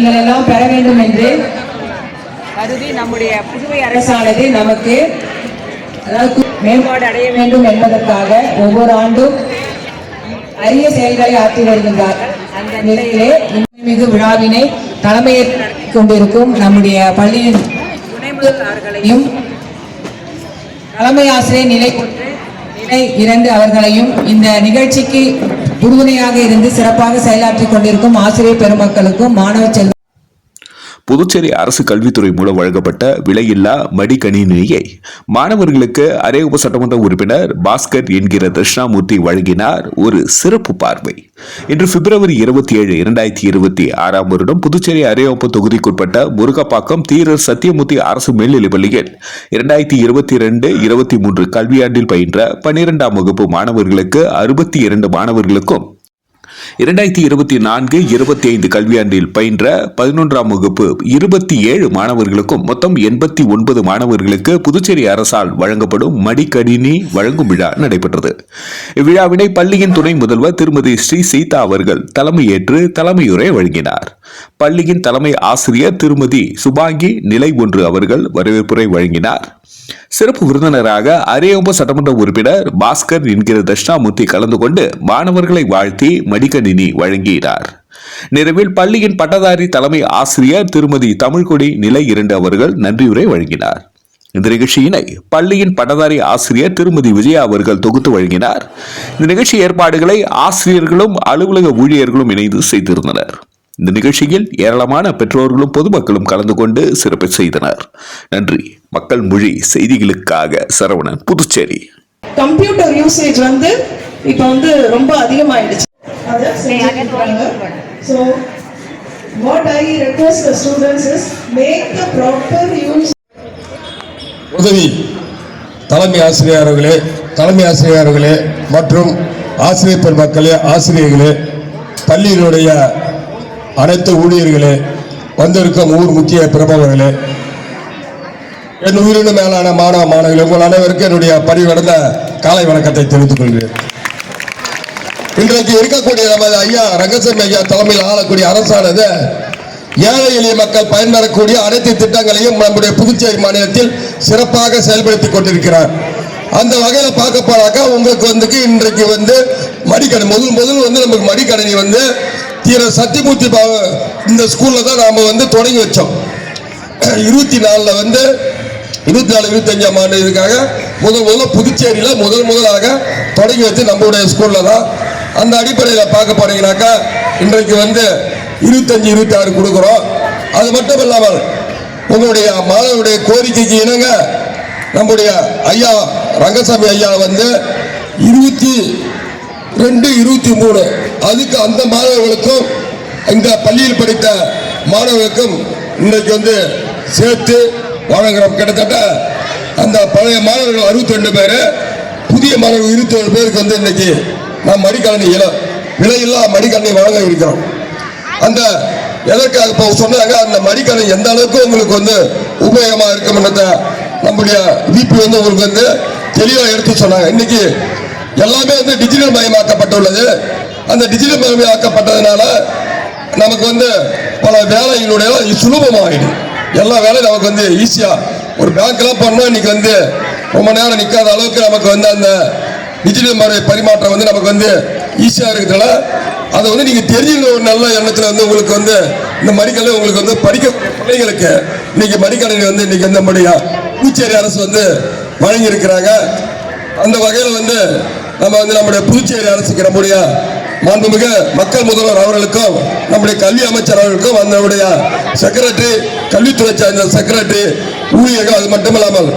நீங்கள் எல்லாம் பெற வேண்டும் என்று கருதி நம்முடைய புதுவை அரசானது நமக்கு மேம்பாடு அடைய வேண்டும் என்பதற்காக ஒவ்வொரு ஆண்டும் அரிய செயல்களை ஆற்றி வருகின்றார்கள். அந்த நிலையிலே மிகு விழாவினை தலைமையேற்றுக் கொண்டிருக்கும் நம்முடைய பள்ளியின் துணை முதல்வர்களையும் தலைமை ஆசிரியர் நிலை 2 அவர்களையும் இந்த நிகழ்ச்சிக்கு உறுதுணையாக இருந்து சிறப்பாக செயலாற்றிக் கொண்டிருக்கும் ஆசிரியர் பெருமக்களுக்கும் மாணவ செல்வ புதுச்சேரி அரசு கல்வித்துறை மூலம் வழங்கப்பட்ட விலையில்லா மடிக்கணினியை மாணவர்களுக்கு அரையுப சட்டமன்ற உறுப்பினர் பாஸ்கர் என்கிற தட்சிணாமூர்த்தி வழங்கினார். ஒரு சிறப்பு பார்வை. இன்று பிப்ரவரி 27, 2026 வருடம் புதுச்சேரி அரையோப்பு தொகுதிக்குட்பட்ட முருகப்பாக்கம் தீரர் சத்தியமூர்த்தி அரசு மேல்நிலைப் பள்ளியில் 2022-23 கல்வியாண்டில் பயின்ற 12ஆம் வகுப்பு மாணவர்களுக்கு 62 மாணவர்களுக்கும் 2024-25 கல்வியாண்டில் பயின்ற 11ஆம் வகுப்பு 27 மாணவர்களுக்கும் மொத்தம் 89 மாணவர்களுக்கு புதுச்சேரி அரசால் வழங்கப்படும் மடிக்கணினி வழங்கும் விழா நடைபெற்றது. இவ்விழாவினை பள்ளியின் துணை முதல்வர் திருமதி ஸ்ரீ சீதா அவர்கள் தலைமையேற்று தலைமையுரை வழங்கினார். பள்ளியின் தலைமை ஆசிரியர் திருமதி சுபாங்கி நிலை 1 அவர்கள் வரவேற்புரை வழங்கினார். சிறப்பு விருந்தினராக அரையோம்ப சட்டமன்ற உறுப்பினர் பாஸ்கர் என்கிற தட்சிணாமூர்த்தி கலந்து கொண்டு மாணவர்களை வாழ்த்தி மடிக்கணினி வழங்கினார். நிறைவில் பள்ளியின் பட்டதாரி தலைமை ஆசிரியர் திருமதி தமிழ்கொடி நிலை 2 அவர்கள் நன்றியுரை வழங்கினார். இந்த நிகழ்ச்சியினை பள்ளியின் பட்டதாரி ஆசிரியர் திருமதி விஜயா அவர்கள் தொகுத்து வழங்கினார். இந்த நிகழ்ச்சி ஏற்பாடுகளை ஆசிரியர்களும் அலுவலக ஊழியர்களும் இணைந்து செய்திருந்தனர். இந்த நிகழ்ச்சியில் ஏராளமான பெற்றோர்களும் பொதுமக்களும் கலந்து கொண்டு சிறப்பு செய்தனர். நன்றி. மக்கள் மொழி செய்திகளுக்காக சரவணன், புதுச்சேரி. கம்ப்யூட்டர் யூசேஜ் இப்போ ரொம்ப அதிகமாயிடுச்சு. So what I request the students is make the proper use. உதவி தலைமை ஆசிரியர்களே மற்றும் ஆசிரியர் பெருமக்களே, ஆசிரியர்களே, பள்ளியினுடைய அனைத்து ஊழியர்களே, வந்திருக்கும் ஊர் முக்கிய பிரபலங்களே, என் உயிரினும் மேலான மாணவ மாணவிகளே, உங்கள் அனைவருக்கும் என்னுடைய பணிவடைந்த காலை வணக்கத்தை தெரிவித்துக் கொள்கிறேன். இன்றைக்கு இருக்கக்கூடிய நமது ஐயா ரங்கசாமி ஐயா தலைமையில் ஆளக்கூடிய அரசானது ஏழை எளிய மக்கள் பயன்பெறக்கூடிய அனைத்து திட்டங்களையும் நம்முடைய புதுச்சேரி மாநிலத்தில் சிறப்பாக செயல்படுத்திக் கொண்டிருக்கிறார். அந்த வகையில் பார்க்க போனாக்கா உங்களுக்கு இன்றைக்கு மடிக்கணினி முதல் நமக்கு மடிக்கணினி தீர சத்தியமூர்த்தி இந்த ஸ்கூல்ல தான் நாம தொடங்கி வச்சோம். 24 25ஆம் ஆண்டு இதுக்காக முதல்ல புதுச்சேரியில முதலாக தொடங்கி வச்சு நம்மளுடைய ஸ்கூல்ல தான். அந்த அடிப்படையில் பார்க்க போனீங்கன்னாக்கா இன்றைக்கு 25 26 கொடுக்குறோம். அது மட்டும் இல்லாமல் உங்களுடைய மாணவருடைய கோரிக்கைக்கு இணங்க நம்முடைய ஐயா ரங்கசாமி ஐயா 22 23 அதுக்கு அந்த மாணவர்களுக்கும் இந்த பள்ளியில் படித்த மாணவர்களுக்கும் இன்றைக்கு சேர்த்து வழங்குறோம். கிட்டத்தட்ட அந்த பழைய மாணவர்கள் 62 பேர், புதிய மாணவர்கள் 27 பேருக்கு இன்னைக்கு நாம் மடிக்கணினி விலையில்லா மடிக்கணினி வழங்க இருக்கிறோம். அந்த எதற்காக இப்போ சொன்னாங்க, அந்த மடிக்கணினி எந்த அளவுக்கு உங்களுக்கு உபயோகமா இருக்கும்ன்றத நம்முடைய விபி உங்களுக்கு தெளிவாக எடுத்து சொன்னாங்க. இன்னைக்கு எல்லாமே டிஜிட்டல் மயமாக்கப்பட்டுள்ளது. அந்த டிஜிட்டல் மயமாக்கப்பட்டதுனால நமக்கு பல வேலைகளுடைய சுலபமாகிடும். எல்லா வேலையும் நமக்கு ஈஸியா ஒரு பேங்க்லாம் பண்ணோம். இன்னைக்கு ரொம்ப நேரம் நிற்காத அளவுக்கு நமக்கு அந்த டிஜிட்டல் முறை பரிமாற்றம் நமக்கு ஈஸியா இருக்கிறதுனால அதை நீங்க தெரிஞ்சுக்கணும். ஒரு நல்ல எண்ணத்துல உங்களுக்கு இந்த மடிக்கணினி உங்களுக்கு படிக்க பிள்ளைகளுக்கு இன்னைக்கு மடிக்கணினி இன்னைக்கு நம்முடைய புதுச்சேரி அரசு வழங்கி இருக்கிறாங்க. அந்த வகையில் நம்முடைய புதுச்சேரி அரசுக்கு நம்முடைய மாண்புமிகு மக்கள் முதல்வர் அவர்களுக்கும் நம்முடைய கல்வி அமைச்சர் அவர்களுக்கும் நம்முடைய செக்ரட்டரி கல்வித்துறை சார்ந்த செக்ரட்டரி ஊழியர்கள், அது மட்டும் இல்லாமல்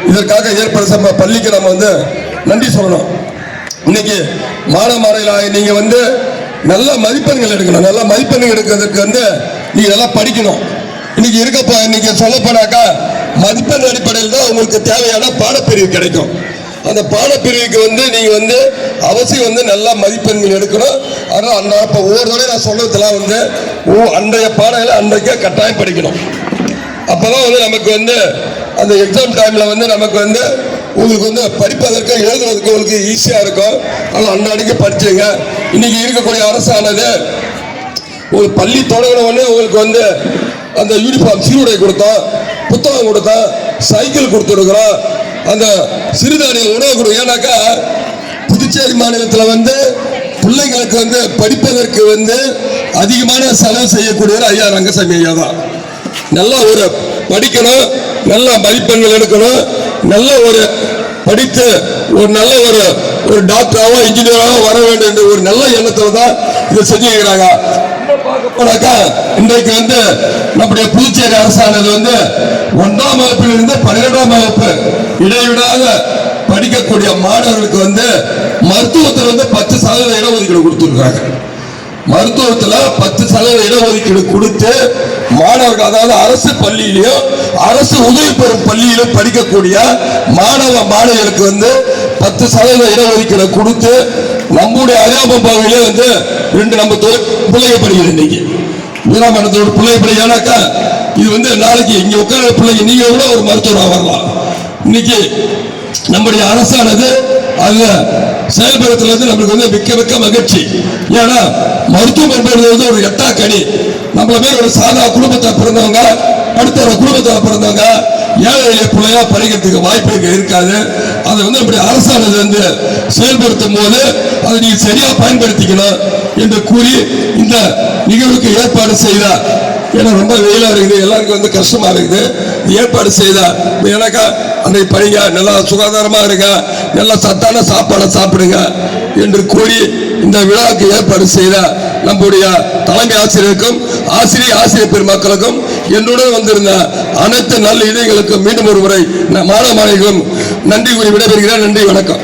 இதற்காக ஏற்படுத்த பள்ளிக்கு நம்ம நன்றி சொல்லணும். இன்னைக்கு மாணவர்களாக நீங்க நல்ல மதிப்பெண்கள் எடுக்கணும். நல்ல மதிப்பெண்கள் எடுக்கிறதுக்கு நீங்க நல்லா படிக்கணும். இன்னைக்கு சொல்ல போனாக்கா மதிப்பெண் அடிப்படையில் தான் உங்களுக்கு தேவையான பாடப்பிரிவு கிடைக்கும். அந்த பாடப்பிரிவுக்கு நீங்க அவசியம் நல்ல மதிப்பெண்கள் எடுக்கணும். அதனால ஒவ்வொரு தடவை நான் சொல்றதுலாம் அன்றைய பாடங்களை அன்றைக்கே கட்டாயம் படிக்கணும். அப்பதான் நமக்கு அந்த எக்ஸாம் டைம்ல நமக்கு உங்களுக்கு படிப்பதற்கு எழுதுறதுக்கு உங்களுக்கு ஈஸியா இருக்கும். அதனால அன்றைக்கு படிச்சுங்க. இன்னைக்கு இருக்கக்கூடிய அரசானது ஒரு பள்ளி தொடங்கின உடனே உங்களுக்கு வந்து அந்த யூனிஃபார்ம் சீருடை கொடுத்தோம், புத்தகம் கொடுத்தோம், சைக்கிள் கொடுத்துருக்குறோம், அந்த சிறுதானிய உணவு கொடுக்கும். ஏன்னாக்கா புதுச்சேரி மாநிலத்தில் வந்து பிள்ளைங்களுக்கு வந்து படிப்பதற்கு வந்து அதிகமான செலவு செய்யக்கூடியவர் ஐயா ரங்கசாமி ஐயா தான். நல்ல ஒரு படிக்கணும், நல்ல மதிப்பெண்கள் எடுக்கணும், நல்ல ஒரு படித்து ஒரு நல்ல ஒரு டாக்டராவோ இன்ஜினியராவோ வர வேண்டும் என்ற ஒரு நல்ல எண்ணத்தில் தான் இதை செஞ்சுக்கிறாங்க. போனாக்கா இன்றைக்கு வந்து நம்முடைய புதுச்சேரி அரசானது வந்து 1ஆம் வகுப்பிலிருந்து 12ஆம் வகுப்பு இடைவிடாத படிக்கக்கூடிய மாணவர்களுக்கு வந்து மருத்துவத்தில் வந்து 10% இடஒதுக்கீடு கொடுத்துருக்காங்க. மருத்துவத்தில் 10% இடஒதுக்கீடு கொடுத்து மாணவர்கள், அதாவது அரசு பள்ளியிலையும் அரசு உதவி பெறும் பள்ளியிலும் படிக்கக்கூடிய மாணவ மாணவிகளுக்கு வந்து 10% இடஒதுக்கீடு கொடுத்து நம்முடைய அரியாபம் பகுதியிலே வந்து 2 நம்ம பிள்ளைங்க படிக்கிறது. இன்னைக்கு வீராமணத்தோட பிள்ளைங்க படிக்கிறானாக்கா இது வந்து நாளைக்கு இங்க உட்கார பிள்ளைங்க நீங்க கூட ஒரு மருத்துவராக வரலாம். இன்னைக்கு நம்முடைய அரசானது அதுல செயல்படுத்துறது வந்து நம்மளுக்கு வந்து மிக்க மகிழ்ச்சி. ஏன்னா மருத்துவம் என்பது வந்து ஒரு எட்டாக்கணி. நம்மள பேர் ஒரு சாதா குடும்பத்தை பிறந்தவங்க, அடுத்த ஒரு குடும்பத்தில் பிறந்தவங்க ஏழை எளிய பிள்ளையா படிக்கிறதுக்கு வாய்ப்பு இருக்காது. அதை வந்து நம்முடைய அரசானது வந்து செயல்படுத்தும் போது அதை நீங்க சரியா பயன்படுத்திக்கணும் என்று கூறி இந்த நிகழ்வுக்கு ஏற்பாடு செய்தார். ஏன்னா ரொம்ப வெயிலா இருக்குது, எல்லாருக்கும் வந்து கஷ்டமா இருக்குது. ஏற்பாடு செய்தா எனக்கா அன்றைக்கு படிங்க, நல்லா சுகாதாரமா இருங்க, நல்லா சத்தான சாப்பாடை சாப்பிடுங்க என்று கூறி இந்த விழாவுக்கு ஏற்பாடு செய்த நம்முடைய தலைமை ஆசிரியருக்கும் ஆசிரியர் பெருமக்களுக்கும் என்னுடன் வந்திருந்த அனைத்து நல்ல இதயங்களுக்கும் மீண்டும் ஒரு முறை மாணவ மாணவிகளும் நன்றி கூறி விடைபெறுகிறேன். நன்றி, வணக்கம்.